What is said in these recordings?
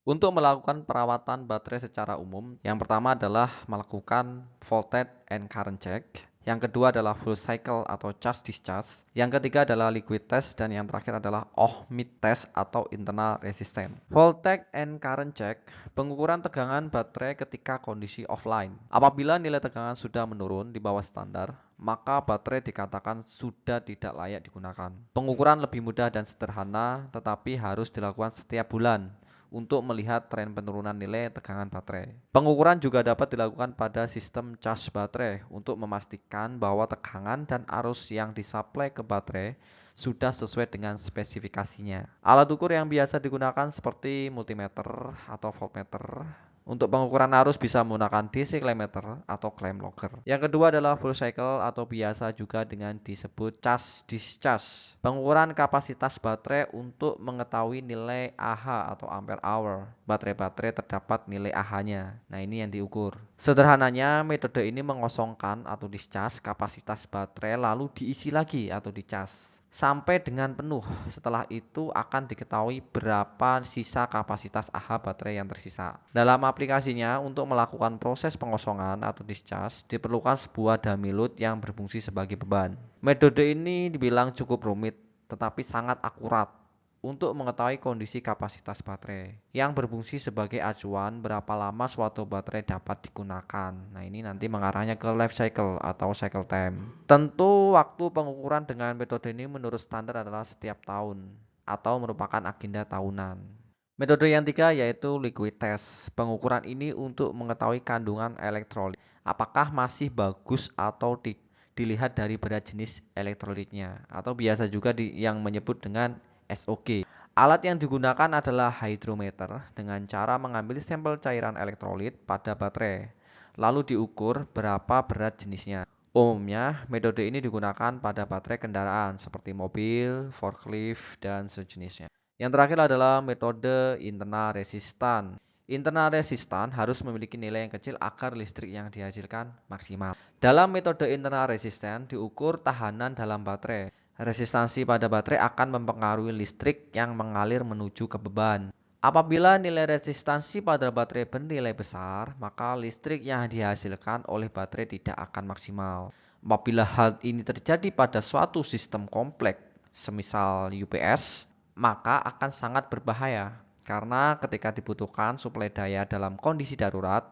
Untuk melakukan perawatan baterai secara umum, yang pertama adalah melakukan voltage and current check. Yang kedua adalah full cycle atau charge discharge. Yang ketiga adalah liquid test dan yang terakhir adalah ohmid test atau internal resistance. Voltage and current check, pengukuran tegangan baterai ketika kondisi offline. Apabila nilai tegangan sudah menurun di bawah standar, maka baterai dikatakan sudah tidak layak digunakan. Pengukuran lebih mudah dan sederhana, tetapi harus dilakukan setiap bulan untuk melihat tren penurunan nilai tegangan baterai. Pengukuran juga dapat dilakukan pada sistem cas baterai untuk memastikan bahwa tegangan dan arus yang disuplai ke baterai sudah sesuai dengan spesifikasinya. Alat ukur yang biasa digunakan seperti multimeter atau voltmeter. Untuk pengukuran arus bisa menggunakan DC clammeter atau clamp logger. Yang kedua adalah full cycle atau biasa juga dengan disebut cas discharge. Pengukuran kapasitas baterai untuk mengetahui nilai AH atau ampere hour. Baterai-baterai terdapat nilai AH-nya. Nah, ini yang diukur. Sederhananya, metode ini mengosongkan atau discharge kapasitas baterai lalu diisi lagi atau dicas sampai dengan penuh. Setelah itu akan diketahui berapa sisa kapasitas AH baterai yang tersisa. Dalam aplikasinya, untuk melakukan proses pengosongan atau discharge, diperlukan sebuah dummy load yang berfungsi sebagai beban. Metode ini dibilang cukup rumit, tetapi sangat akurat untuk mengetahui kondisi kapasitas baterai yang berfungsi sebagai acuan berapa lama suatu baterai dapat digunakan. Nah, ini nanti mengarahnya ke life cycle atau cycle time. Tentu waktu pengukuran dengan metode ini menurut standar adalah setiap tahun atau merupakan agenda tahunan. Metode yang ketiga yaitu liquid test. Pengukuran ini untuk mengetahui kandungan elektrolit. Apakah masih bagus atau dilihat dari berat jenis elektrolitnya atau biasa juga yang menyebut dengan SOG. Alat yang digunakan adalah hydrometer dengan cara mengambil sampel cairan elektrolit pada baterai, lalu diukur berapa berat jenisnya. Umumnya, metode ini digunakan pada baterai kendaraan seperti mobil, forklift, dan sejenisnya. Yang terakhir adalah metode internal resistan. Internal resistan harus memiliki nilai yang kecil agar listrik yang dihasilkan maksimal. Dalam metode internal resistan diukur tahanan dalam baterai. Resistansi pada baterai akan mempengaruhi listrik yang mengalir menuju ke beban. Apabila nilai resistansi pada baterai bernilai besar, maka listrik yang dihasilkan oleh baterai tidak akan maksimal. Apabila hal ini terjadi pada suatu sistem kompleks, semisal UPS, maka akan sangat berbahaya karena ketika dibutuhkan suplai daya dalam kondisi darurat,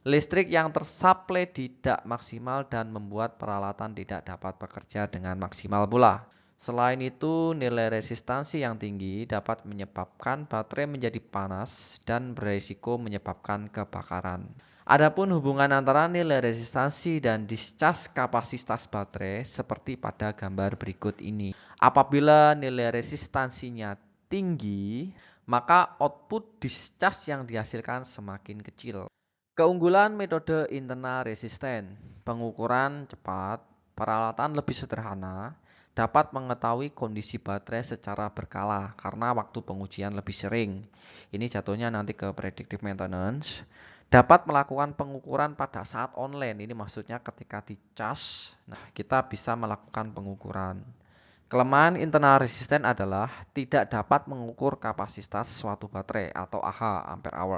listrik yang tersuplai tidak maksimal dan membuat peralatan tidak dapat bekerja dengan maksimal pula. Selain itu, nilai resistansi yang tinggi dapat menyebabkan baterai menjadi panas dan berisiko menyebabkan kebakaran. Adapun hubungan antara nilai resistansi dan discharge kapasitas baterai seperti pada gambar berikut ini. Apabila nilai resistansinya tinggi, maka output discharge yang dihasilkan semakin kecil. Keunggulan metode internal resisten, pengukuran cepat, peralatan lebih sederhana, dapat mengetahui kondisi baterai secara berkala karena waktu pengujian lebih sering. Ini jatuhnya nanti ke predictive maintenance. Dapat melakukan pengukuran pada saat online, ini maksudnya ketika dicas, nah kita bisa melakukan pengukuran. Kelemahan internal resisten adalah tidak dapat mengukur kapasitas suatu baterai atau AH, ampere hour.